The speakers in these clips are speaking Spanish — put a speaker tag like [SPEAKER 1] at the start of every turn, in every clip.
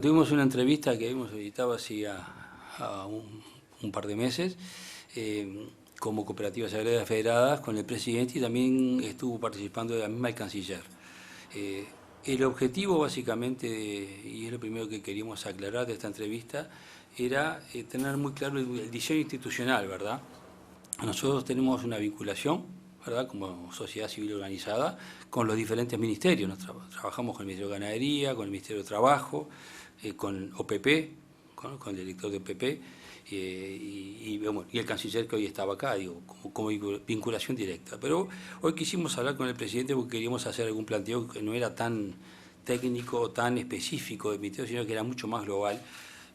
[SPEAKER 1] Tuvimos una entrevista que habíamos editado hacía un par de meses como Cooperativas Agrarias Federadas con el presidente y también estuvo participando de la misma el canciller. El objetivo básicamente, y es lo primero que queríamos aclarar de esta entrevista, era tener muy claro el diseño institucional, ¿verdad? Nosotros tenemos una vinculación, ¿verdad?, como sociedad civil organizada, con los diferentes ministerios. Trabajamos con el Ministerio de Ganadería, con el Ministerio de Trabajo, con OPP, con el director de OPP, y el canciller que hoy estaba acá, digo, como vinculación directa. Pero hoy quisimos hablar con el presidente porque queríamos hacer algún planteo que no era tan técnico, tan específico de ministerio, sino que era mucho más global.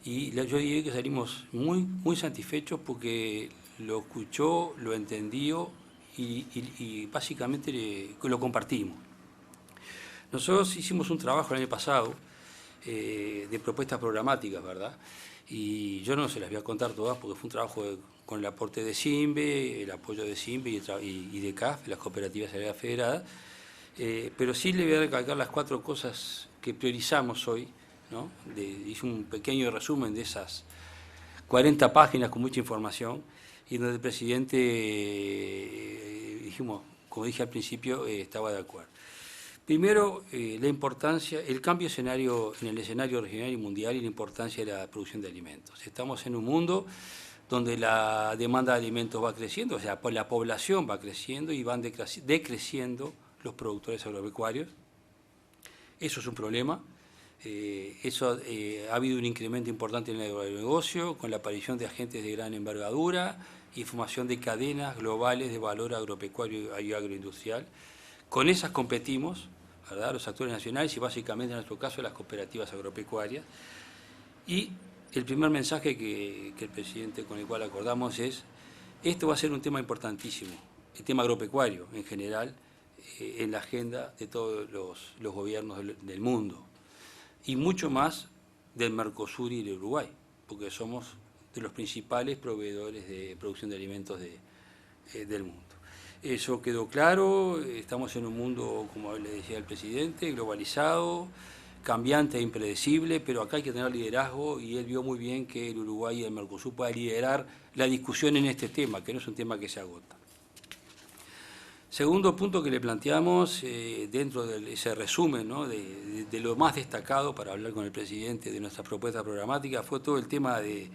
[SPEAKER 1] Y yo diría que salimos muy satisfechos porque lo escuchó, lo entendió y básicamente lo compartimos. Nosotros hicimos un trabajo el año pasado de propuestas programáticas, ¿verdad? Y yo no se las voy a contar todas porque fue un trabajo con el aporte de CIMBE, el apoyo de CIMBE y de CAF, las Cooperativas Agrarias Federadas, pero sí le voy a recalcar las 4 cosas que priorizamos hoy, ¿no? Hice un pequeño resumen de esas 40 páginas con mucha información y donde el presidente, dijimos, como dije al principio, estaba de acuerdo. Primero, la importancia, el cambio escenario en el escenario regional y mundial y la importancia de la producción de alimentos. Estamos en un mundo donde la demanda de alimentos va creciendo, o sea, la población va creciendo y van decreciendo los productores agropecuarios. Eso es un problema. Ha habido un incremento importante en el agronegocio, con la aparición de agentes de gran envergadura y formación de cadenas globales de valor agropecuario y agroindustrial. Con esas competimos, ¿verdad?, los actores nacionales y básicamente en nuestro caso las cooperativas agropecuarias. Y el primer mensaje que el presidente con el cual acordamos es, esto va a ser un tema importantísimo, el tema agropecuario en general, en la agenda de todos los gobiernos del mundo. Y mucho más del Mercosur y del Uruguay, porque somos de los principales proveedores de producción de alimentos del mundo. Eso quedó claro, estamos en un mundo, como le decía el presidente, globalizado, cambiante e impredecible, pero acá hay que tener liderazgo y él vio muy bien que el Uruguay y el Mercosur puedan liderar la discusión en este tema, que no es un tema que se agota. Segundo punto que le planteamos, dentro de ese resumen, ¿no?, de lo más destacado para hablar con el presidente de nuestra propuesta programática, fue todo el tema de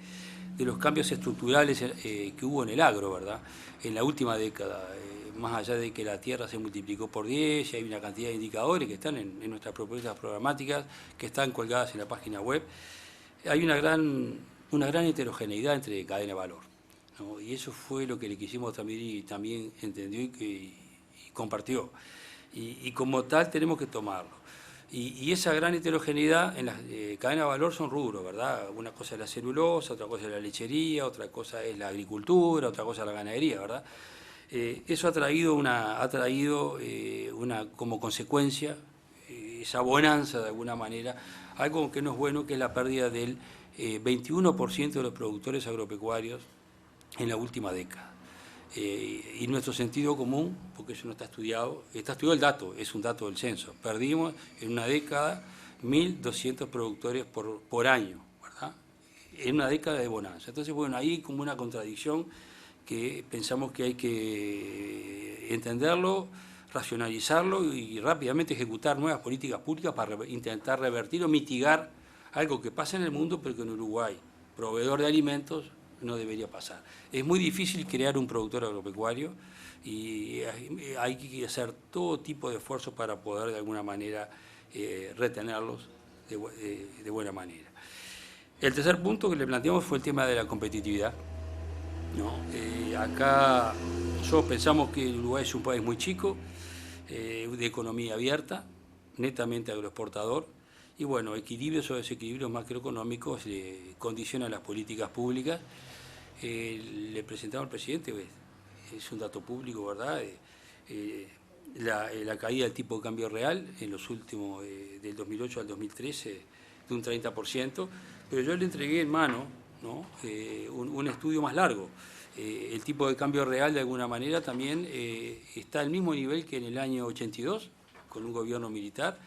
[SPEAKER 1] los cambios estructurales que hubo en el agro, ¿verdad?, en la última década. Más allá de que la tierra se multiplicó por 10, y hay una cantidad de indicadores que están en nuestras propuestas programáticas, que están colgadas en la página web, hay una gran heterogeneidad entre cadena de valor, ¿no? Y eso fue lo que le quisimos transmitir y también entendió y compartió. Y como tal tenemos que tomarlo. Y esa gran heterogeneidad en las cadenas de valor son rubros, ¿verdad? Una cosa es la celulosa, otra cosa es la lechería, otra cosa es la agricultura, otra cosa es la ganadería, ¿verdad? Eso ha traído como consecuencia esa bonanza de alguna manera, algo que no es bueno, que es la pérdida del 21% de los productores agropecuarios en la última década. Y nuestro sentido común, porque eso no está estudiado el dato, es un dato del censo. Perdimos en una década 1.200 productores por año, ¿verdad?, en una década de bonanza. Entonces, bueno, ahí como una contradicción que pensamos que hay que entenderlo, racionalizarlo y rápidamente ejecutar nuevas políticas públicas para intentar revertir o mitigar algo que pasa en el mundo, pero que en Uruguay, proveedor de alimentos, no debería pasar. Es muy difícil crear un productor agropecuario y hay que hacer todo tipo de esfuerzos para poder de alguna manera retenerlos de buena manera. El tercer punto que le planteamos fue el tema de la competitividad, ¿no? Acá nosotros pensamos que el Uruguay es un país muy chico, de economía abierta, netamente agroexportador, y bueno, equilibrios o desequilibrios macroeconómicos condicionan las políticas públicas. Le presentamos al presidente, es un dato público, ¿verdad?, la caída del tipo de cambio real en los últimos, del 2008 al 2013, de un 30%, pero yo le entregué en mano, ¿no?, un estudio más largo. El tipo de cambio real, de alguna manera, también está al mismo nivel que en el año 82, con un gobierno militar,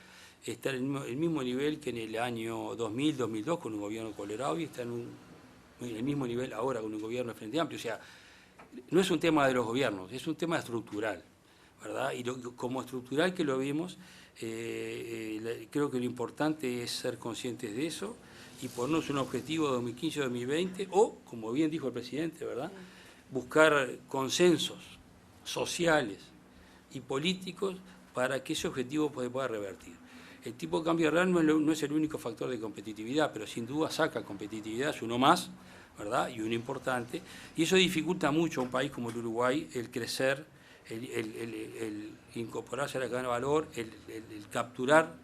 [SPEAKER 1] está en el mismo nivel que en el año 2000, 2002 con un gobierno Colerado y está en el mismo nivel ahora con un gobierno de Frente Amplio. O sea, no es un tema de los gobiernos, es un tema estructural, ¿verdad? Y como estructural que lo vimos, creo que lo importante es ser conscientes de eso y ponernos un objetivo 2015-2020 o, como bien dijo el presidente, ¿verdad?, buscar consensos sociales y políticos para que ese objetivo se pueda revertir. El tipo de cambio real no es el único factor de competitividad, pero sin duda saca competitividad, es uno más, ¿verdad?, y uno importante, y eso dificulta mucho a un país como el Uruguay el crecer, el incorporarse a la cadena de valor, el capturar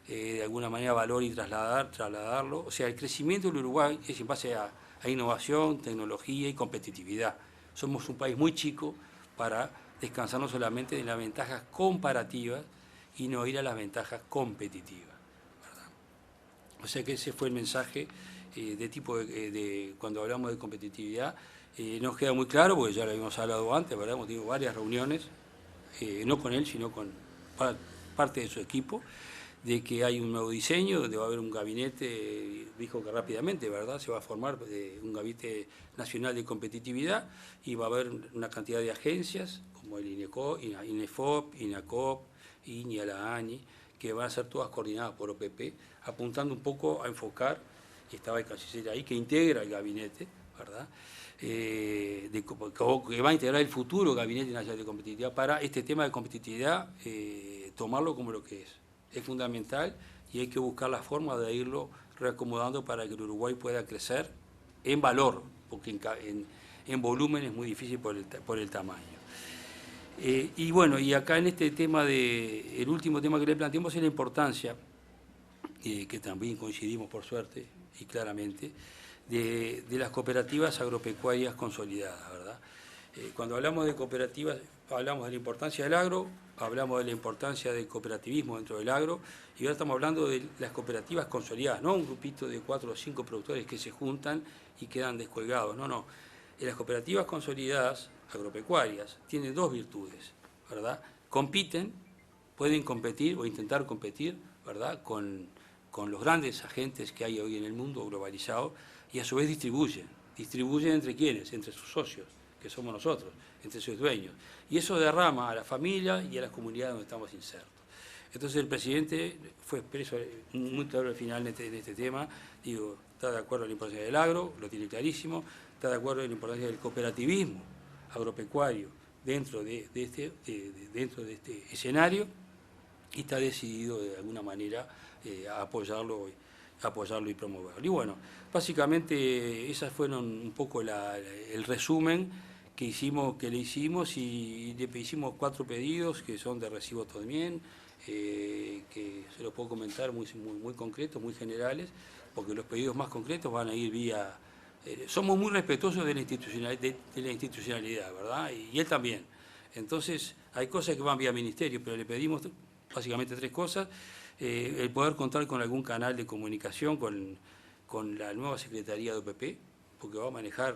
[SPEAKER 1] de alguna manera valor y trasladarlo. O sea, el crecimiento del Uruguay es en base a innovación, tecnología y competitividad. Somos un país muy chico para descansarnos solamente en las ventajas comparativas y no ir a las ventajas competitivas, ¿verdad? O sea que ese fue el mensaje de tipo cuando hablamos de competitividad. Nos queda muy claro, porque ya lo habíamos hablado antes, ¿verdad? Hemos tenido varias reuniones, no con él, sino con parte de su equipo, de que hay un nuevo diseño, donde va a haber un gabinete, dijo que rápidamente, ¿verdad?, se va a formar un gabinete nacional de competitividad y va a haber una cantidad de agencias, como el INEFOP, INACOP, INIA, la ANI, que van a ser todas coordinadas por OPP, apuntando un poco a enfocar, y estaba el canciller ahí, que integra el gabinete, ¿verdad?, que va a integrar el futuro Gabinete Nacional de Competitividad para este tema de competitividad, tomarlo como lo que es. Es fundamental y hay que buscar la forma de irlo reacomodando para que el Uruguay pueda crecer en valor, porque en volumen es muy difícil por el tamaño. Y bueno, y acá en este tema, el último tema que le planteamos es la importancia, que también coincidimos por suerte y claramente, de las cooperativas agropecuarias consolidadas, ¿verdad? Cuando hablamos de cooperativas, hablamos de la importancia del agro, hablamos de la importancia del cooperativismo dentro del agro, y ahora estamos hablando de las cooperativas consolidadas, no un grupito de 4 o 5 productores que se juntan y quedan descolgados, no. Las cooperativas consolidadas agropecuarias tienen dos virtudes, ¿verdad? Compiten, pueden competir o intentar competir, ¿verdad?, con los grandes agentes que hay hoy en el mundo globalizado, y a su vez distribuyen entre quiénes, entre sus socios, que somos nosotros, entre sus dueños. Y eso derrama a la familia y a las comunidades donde estamos insertos. Entonces el presidente fue expreso muy claro al final en este tema, digo, está de acuerdo en la importancia del agro, lo tiene clarísimo, está de acuerdo en la importancia del cooperativismo agropecuario dentro de este escenario, y está decidido de alguna manera a apoyarlo y promoverlo. Y bueno, básicamente esas fueron un poco el resumen que le hicimos, y le hicimos 4 pedidos que son de recibo también, que se los puedo comentar muy concretos, muy generales, porque los pedidos más concretos van a ir vía... somos muy respetuosos de la institucionalidad, ¿verdad? Y él también. Entonces, hay cosas que van vía ministerio, pero le pedimos básicamente 3 cosas. El poder contar con algún canal de comunicación con la nueva Secretaría de OPP, porque va a manejar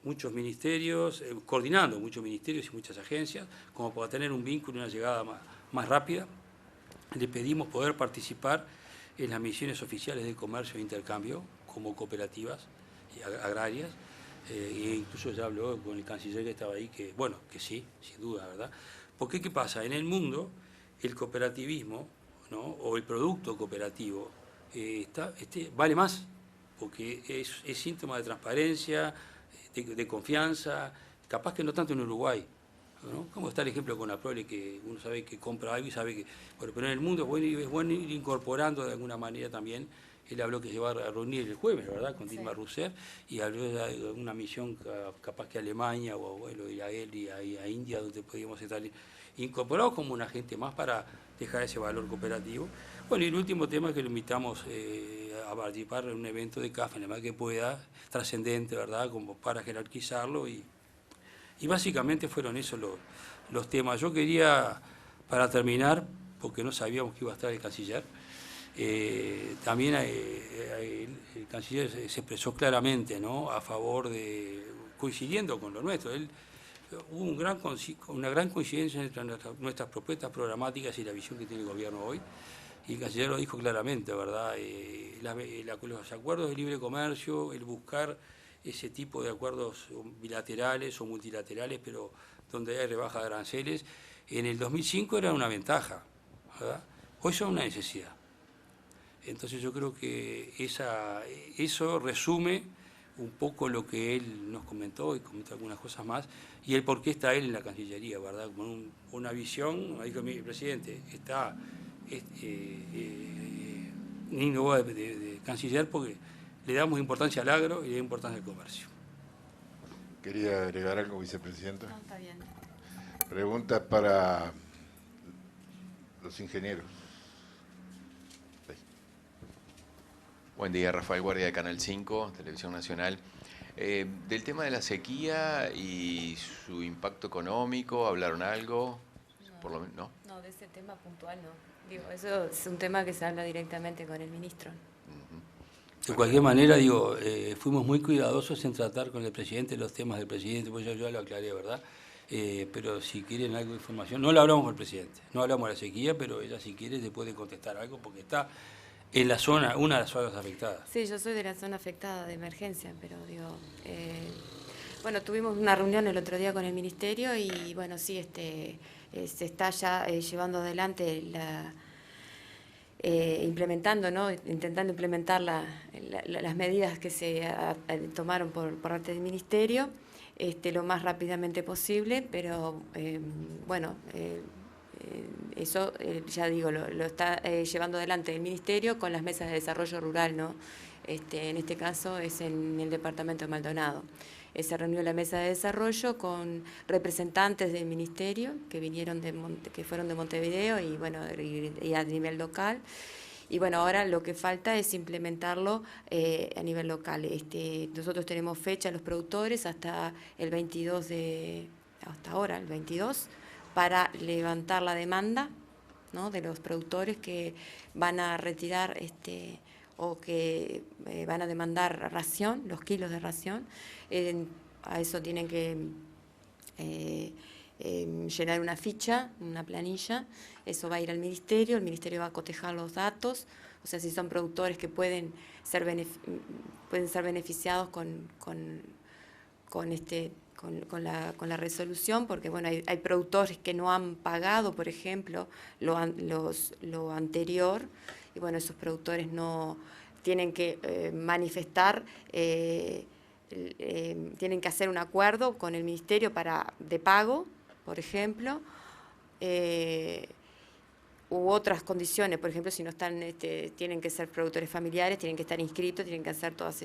[SPEAKER 1] muchos ministerios, coordinando muchos ministerios y muchas agencias, como para tener un vínculo y una llegada más rápida. Le pedimos poder participar en las misiones oficiales de comercio e intercambio como cooperativas agrarias, e incluso ya habló con el canciller que estaba ahí, que bueno, que sí, sin duda, ¿verdad? Porque ¿qué pasa? En el mundo el cooperativismo, ¿no?, o el producto cooperativo vale más, porque es síntoma de transparencia, de confianza, capaz que no tanto en Uruguay, ¿no? Como está el ejemplo con la Prole, que uno sabe que compra algo y sabe que... Bueno, pero en el mundo es bueno ir incorporando de alguna manera también. Él habló que se va a reunir el jueves, ¿verdad?, con Dilma Rousseff, y habló de una misión capaz que a Alemania o bueno, y a él y a India, donde podíamos estar incorporados como un agente más para dejar ese valor cooperativo. Bueno, y el último tema es que lo invitamos a participar en un evento de CAF, en el más que pueda, trascendente, ¿verdad?, como para jerarquizarlo, y básicamente fueron esos los temas. Yo quería, para terminar, porque no sabíamos que iba a estar el canciller, también el canciller se expresó claramente, ¿no?, a favor coincidiendo con lo nuestro. Él hubo una gran coincidencia entre nuestras propuestas programáticas y la visión que tiene el gobierno hoy. Y el canciller lo dijo claramente, ¿verdad? Los acuerdos de libre comercio, el buscar ese tipo de acuerdos bilaterales o multilaterales, pero donde hay rebaja de aranceles, en el 2005 era una ventaja, ¿verdad? Hoy son una necesidad. Entonces yo creo que eso resume un poco lo que él nos comentó y comentó algunas cosas más, y el por qué está él en la Cancillería, ¿verdad? Con una visión, me dijo mi presidente, está Nino de canciller porque le damos importancia al agro y le damos importancia al comercio.
[SPEAKER 2] ¿Quería agregar algo, vicepresidenta?
[SPEAKER 3] No, está bien.
[SPEAKER 2] Pregunta para los ingenieros.
[SPEAKER 4] Buen día, Rafael Guardia de Canal 5, Televisión Nacional. Del tema de la sequía y su impacto económico, ¿hablaron algo?
[SPEAKER 3] No,
[SPEAKER 4] Por lo menos, ¿no?
[SPEAKER 3] no, de ese tema puntual no. Digo, eso es un tema que se habla directamente con el ministro.
[SPEAKER 1] De cualquier manera, digo, fuimos muy cuidadosos en tratar con el presidente los temas del presidente, pues yo ya lo aclaré, ¿verdad? Pero si quieren algo de información, no lo hablamos con el presidente, no hablamos de la sequía, pero ella si quiere te puede contestar algo porque está en la zona, una de las zonas afectadas.
[SPEAKER 3] Sí, yo soy de la zona afectada de emergencia, pero digo, bueno, tuvimos una reunión el otro día con el ministerio y bueno, sí, se está ya llevando adelante implementando, ¿no? Intentando implementar las medidas que se tomaron por parte del ministerio lo más rápidamente posible, pero bueno, eso ya digo, lo está llevando adelante el ministerio con las mesas de desarrollo rural, ¿no? En este caso es en el departamento de Maldonado. Se reunió la mesa de desarrollo con representantes del ministerio que vinieron que fueron de Montevideo y bueno, y a nivel local. Y bueno, ahora lo que falta es implementarlo a nivel local. Nosotros tenemos fecha los productores hasta el 22 hasta ahora, el 22, para levantar la demanda, ¿no? De los productores que van a retirar o que van a demandar ración, los kilos de ración. A eso tienen que llenar una ficha, una planilla, eso va a ir al ministerio, el ministerio va a cotejar los datos, o sea, si son productores que pueden ser beneficiados con la resolución, porque bueno, hay productores que no han pagado, por ejemplo, lo anterior, y bueno, esos productores no tienen que manifestar, tienen que hacer un acuerdo con el ministerio de pago, por ejemplo, u otras condiciones, por ejemplo, si no están, tienen que ser productores familiares, tienen que estar inscritos, tienen que hacer todas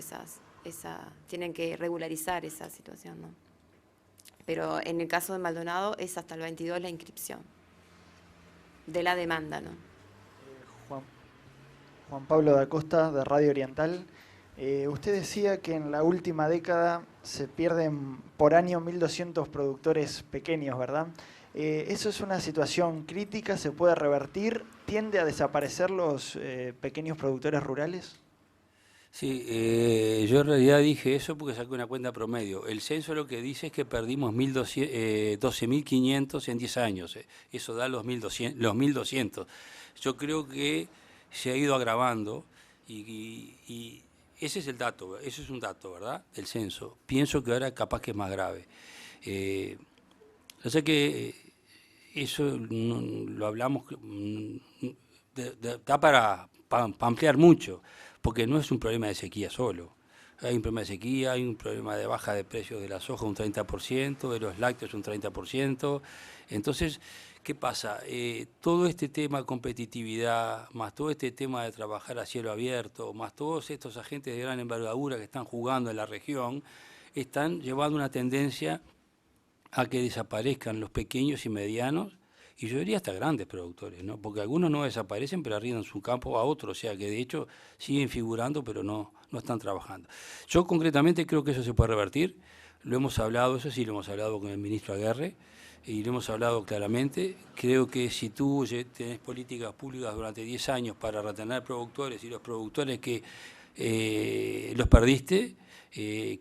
[SPEAKER 3] tienen que regularizar esa situación, ¿no? Pero en el caso de Maldonado es hasta el 22 la inscripción de la demanda, ¿no?
[SPEAKER 5] Juan Pablo da Costa, de Radio Oriental. Usted decía que en la última década se pierden por año 1.200 productores pequeños, ¿verdad? ¿Eso es una situación crítica? ¿Se puede revertir? ¿Tiende a desaparecer los pequeños productores rurales?
[SPEAKER 1] Sí, yo en realidad dije eso porque saqué una cuenta promedio. El censo lo que dice es que perdimos 12.500 en 10 años. Eso da los 1.200. Yo creo que se ha ido agravando y ese es el dato, ese es un dato, ¿verdad? El censo. Pienso que ahora capaz que es más grave. Yo sé que eso lo hablamos, da para ampliar mucho, porque no es un problema de sequía solo. Hay un problema de sequía, hay un problema de baja de precios de la soja un 30%, de los lácteos un 30%. Entonces, ¿qué pasa? Todo este tema de competitividad, más todo este tema de trabajar a cielo abierto, más todos estos agentes de gran envergadura que están jugando en la región, están llevando una tendencia a que desaparezcan los pequeños y medianos, y yo diría hasta grandes productores, ¿no? Porque algunos no desaparecen, pero arriendan su campo a otros, o sea que de hecho siguen figurando, pero no están trabajando. Yo concretamente creo que eso se puede revertir, lo hemos hablado, eso sí lo hemos hablado con el ministro Aguerre, y lo hemos hablado claramente. Creo que si tú tenés políticas públicas durante 10 años para retener productores y los productores que los perdiste,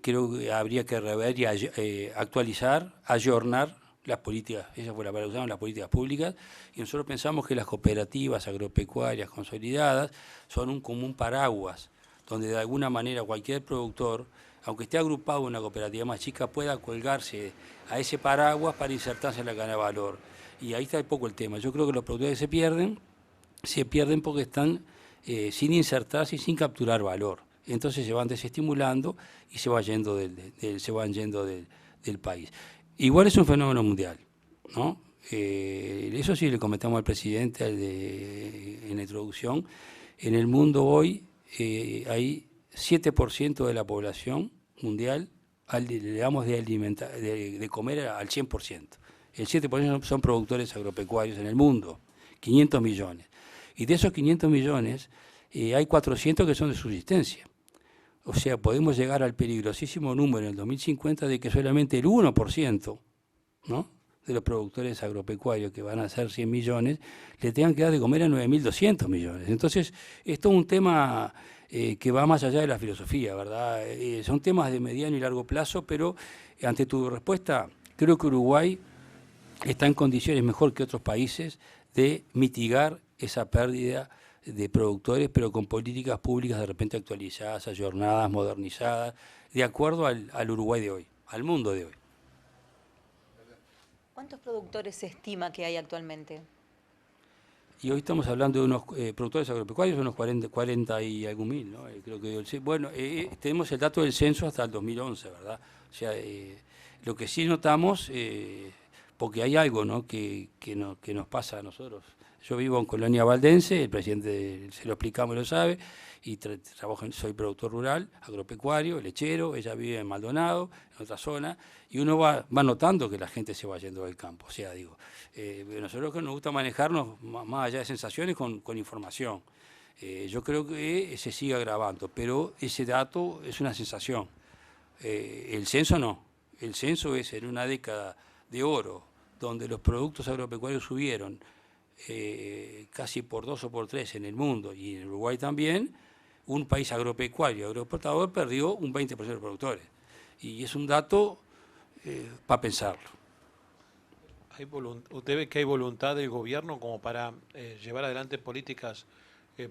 [SPEAKER 1] creo que habría que rever y actualizar, ayornar las políticas, esa fue la palabra que usaron, las políticas públicas, y nosotros pensamos que las cooperativas agropecuarias consolidadas son un común paraguas, donde de alguna manera cualquier productor, aunque esté agrupado en una cooperativa más chica, pueda colgarse a ese paraguas para insertarse en la cadena de valor. Y ahí está un poco el tema. Yo creo que los productores se pierden porque están sin insertarse y sin capturar valor. Entonces se van desestimulando y se van yendo del país. Igual es un fenómeno mundial, ¿no? Eso sí le comentamos al presidente en la introducción. En el mundo hoy hay 7% de la población mundial le damos de comer al 100%. El 7% son productores agropecuarios en el mundo, 500 millones. Y de esos 500 millones hay 400 que son de subsistencia. O sea, podemos llegar al peligrosísimo número en el 2050 de que solamente el 1%, ¿no?, de los productores agropecuarios, que van a ser 100 millones, le tengan que dar de comer a 9.200 millones. Entonces, esto es un tema que va más allá de la filosofía, ¿verdad? Son temas de mediano y largo plazo, pero ante tu respuesta, creo que Uruguay está en condiciones mejor que otros países de mitigar esa pérdida de productores, pero con políticas públicas de repente actualizadas, ayornadas, modernizadas, de acuerdo al Uruguay de hoy, al mundo de hoy.
[SPEAKER 6] ¿Cuántos productores se estima que hay actualmente?
[SPEAKER 1] Y hoy estamos hablando de unos productores agropecuarios, unos 40 y algún mil, ¿no? Creo que bueno, tenemos el dato del censo hasta el 2011, ¿verdad? O sea, lo que sí notamos, porque hay algo, ¿no?, que nos pasa a nosotros. Yo vivo en Colonia Valdense, el presidente se lo explicamos y lo sabe, y soy productor rural, agropecuario, lechero, ella vive en Maldonado, en otra zona, y uno va notando que la gente se va yendo del campo. O sea, digo, nosotros que nos gusta manejarnos más allá de sensaciones con información. Yo creo que se sigue agravando, pero ese dato es una sensación. El censo no. El censo es en una década de oro, donde los productos agropecuarios subieron casi por 2 o por 3 en el mundo, y en Uruguay también. Un país agropecuario, agroexportador, perdió un 20% de los productores. Y es un dato para pensarlo.
[SPEAKER 7] ¿Usted ve que hay voluntad del gobierno como para llevar adelante políticas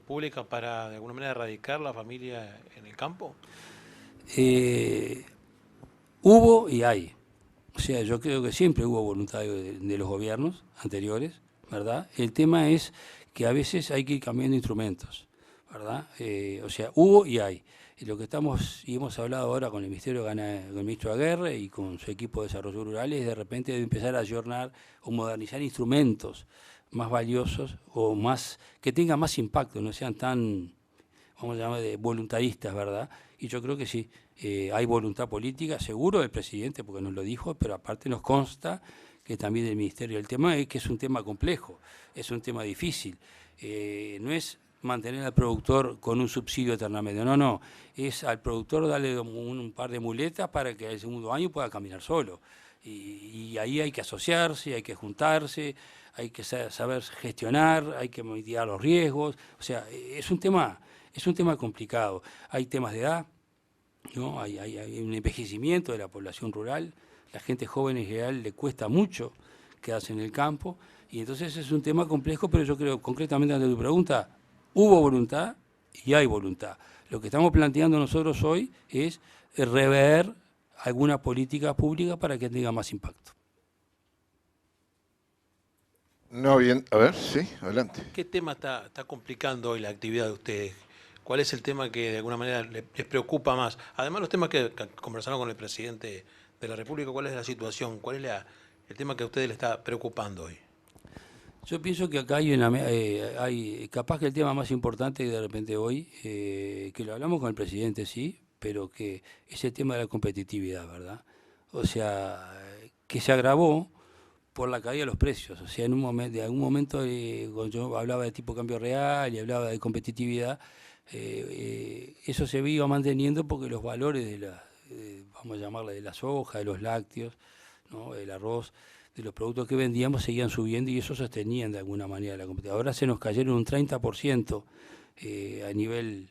[SPEAKER 7] públicas para, de alguna manera, erradicar la familia en el campo?
[SPEAKER 1] Hubo y hay. O sea, yo creo que siempre hubo voluntad de los gobiernos anteriores, ¿verdad? El tema es que a veces hay que ir cambiando instrumentos, ¿verdad? O sea, hubo y hay. Y lo que hemos hablado ahora con el Ministerio con el ministro Aguerre y con su equipo de desarrollo rural, es de repente de empezar a ayornar o modernizar instrumentos más valiosos o más que tengan más impacto, no sean tan, vamos a llamar, voluntaristas, ¿verdad? Y yo creo que sí, hay voluntad política, seguro del presidente, porque nos lo dijo, pero aparte nos consta que también del Ministerio. El tema es que es un tema complejo, es un tema difícil. No es mantener al productor con un subsidio eternamente, no, es al productor darle un par de muletas para que el segundo año pueda caminar solo. Y ahí hay que asociarse, hay que juntarse, hay que saber gestionar, hay que mitigar los riesgos. O sea, es un tema complicado. Hay temas de edad, ¿no? Hay un envejecimiento de la población rural. La gente joven en general le cuesta mucho quedarse en el campo, y entonces es un tema complejo, pero yo creo, concretamente ante tu pregunta, hubo voluntad y hay voluntad. Lo que estamos planteando nosotros hoy es rever alguna política pública para que tenga más impacto.
[SPEAKER 2] No, bien, a ver, sí, adelante.
[SPEAKER 7] ¿Qué tema está complicando hoy la actividad de ustedes? ¿Cuál es el tema que de alguna manera les preocupa más? Además, los temas que conversaron con el presidente de la República, ¿cuál es la situación? ¿Cuál es el tema que a ustedes les está preocupando hoy?
[SPEAKER 1] Yo pienso que acá hay capaz que el tema más importante de repente hoy, que lo hablamos con el presidente, sí, pero que es el tema de la competitividad, ¿verdad? O sea, que se agravó por la caída de los precios. O sea, de algún momento, cuando yo hablaba de tipo de cambio real y hablaba de competitividad, eso se iba manteniendo porque los valores vamos a llamarle, de la soja, de los lácteos, ¿no?, del arroz, de los productos que vendíamos, seguían subiendo, y eso sostenían de alguna manera la competitividad. Ahora se nos cayeron un 30% a nivel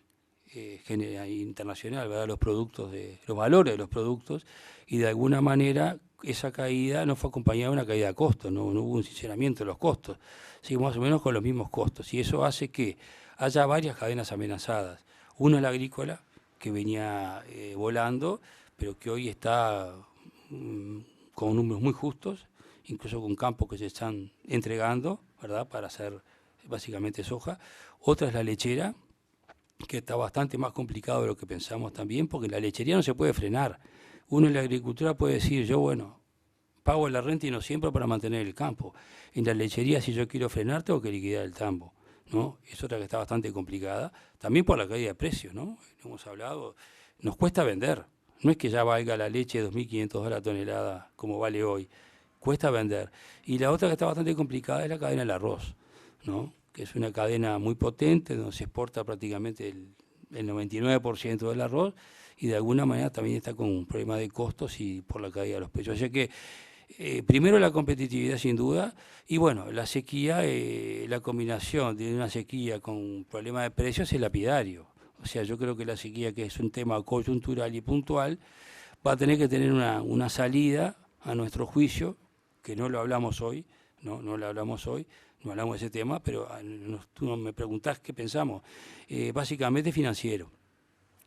[SPEAKER 1] internacional, ¿verdad? Los valores de los productos, y de alguna manera esa caída no fue acompañada de una caída de costos, no hubo un sinceramiento de los costos, seguimos más o menos con los mismos costos, y eso hace que haya varias cadenas amenazadas. Una es la agrícola, que venía volando, pero que hoy está con números muy justos, incluso con campos que se están entregando, ¿verdad?, para hacer básicamente soja. Otra es la lechera, que está bastante más complicado de lo que pensamos también, porque en la lechería no se puede frenar. Uno en la agricultura puede decir, yo, bueno, pago la renta y no siembro para mantener el campo. En la lechería, si yo quiero frenar, tengo que liquidar el tambo, ¿no? Es otra que está bastante complicada, también por la caída de precios, ¿no? Hemos hablado, nos cuesta vender. No es que ya valga la leche $2.500 la tonelada como vale hoy, cuesta vender. Y la otra que está bastante complicada es la cadena del arroz, ¿no?, que es una cadena muy potente, donde se exporta prácticamente el 99% del arroz, y de alguna manera también está con un problema de costos y por la caída de los precios. O sea que, primero la competitividad sin duda, y bueno, la sequía, la combinación de una sequía con un problema de precios es lapidario. O sea, yo creo que la sequía, que es un tema coyuntural y puntual, va a tener que tener una salida, a nuestro juicio, que no lo hablamos hoy, no lo hablamos hoy, no hablamos de ese tema, pero tú me preguntás qué pensamos. Básicamente financiero.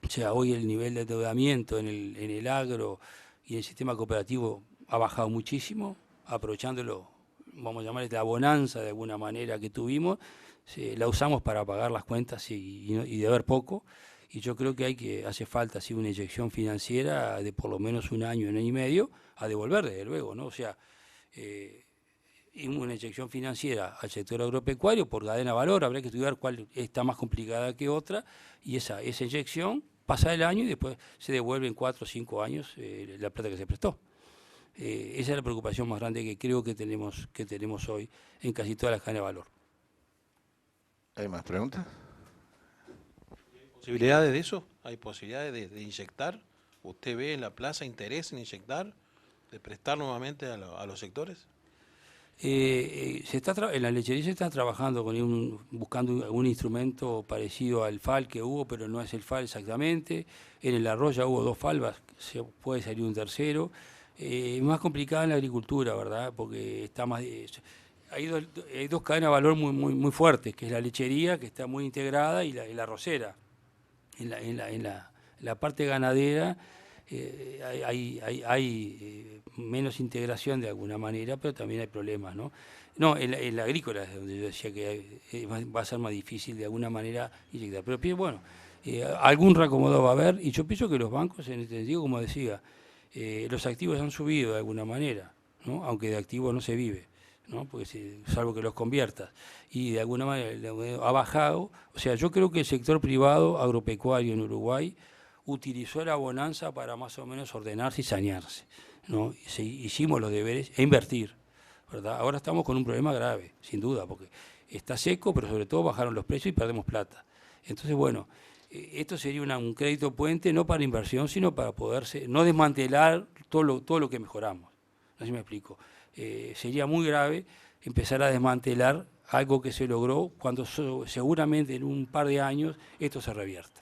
[SPEAKER 1] O sea, hoy el nivel de endeudamiento en el agro y en el sistema cooperativo ha bajado muchísimo, aprovechándolo, vamos a llamarle la bonanza de alguna manera que tuvimos, la usamos para pagar las cuentas y deber poco, y yo creo que hace falta así una inyección financiera de por lo menos un año y medio, a devolver desde luego, ¿no? O sea, una inyección financiera al sector agropecuario por cadena de valor, habrá que estudiar cuál está más complicada que otra, y esa inyección pasa el año y después se devuelve en 4 o 5 años la plata que se prestó. Esa es la preocupación más grande que creo que tenemos hoy en casi todas las cadenas de valor.
[SPEAKER 2] ¿Hay más preguntas?
[SPEAKER 7] ¿Hay posibilidades de eso? ¿Hay posibilidades de inyectar? ¿Usted ve en la plaza interés en inyectar, de prestar nuevamente a los sectores?
[SPEAKER 1] En la lechería se está trabajando buscando algún instrumento parecido al FAL que hubo, pero no es el FAL exactamente. En el arroz ya hubo 2 FALVAS, se puede salir un tercero. Más complicada en la agricultura, ¿verdad? Porque está más... Hay 2 cadenas de valor muy fuertes, que es la lechería, que está muy integrada, y la arrocera. En la parte ganadera hay menos integración de alguna manera, pero también hay problemas, ¿no? No, en la agrícola es donde yo decía que va a ser más difícil de alguna manera inyectar. Pero bueno, algún reacomodo va a haber, y yo pienso que los bancos, en este sentido, como decía, los activos han subido de alguna manera, ¿no? Aunque de activos no se vive, ¿no? Porque salvo que los conviertas, y de alguna manera ha bajado. O sea, yo creo que el sector privado agropecuario en Uruguay utilizó la bonanza para más o menos ordenarse y sanearse, ¿no? Hicimos los deberes e invertir, ¿verdad? Ahora estamos con un problema grave, sin duda, porque está seco, pero sobre todo bajaron los precios y perdemos plata. Entonces, bueno, esto sería un crédito puente, no para inversión, sino para poderse, no desmantelar todo lo que mejoramos. No sé si me explico. Sería muy grave empezar a desmantelar algo que se logró cuando seguramente en un par de años esto se revierta.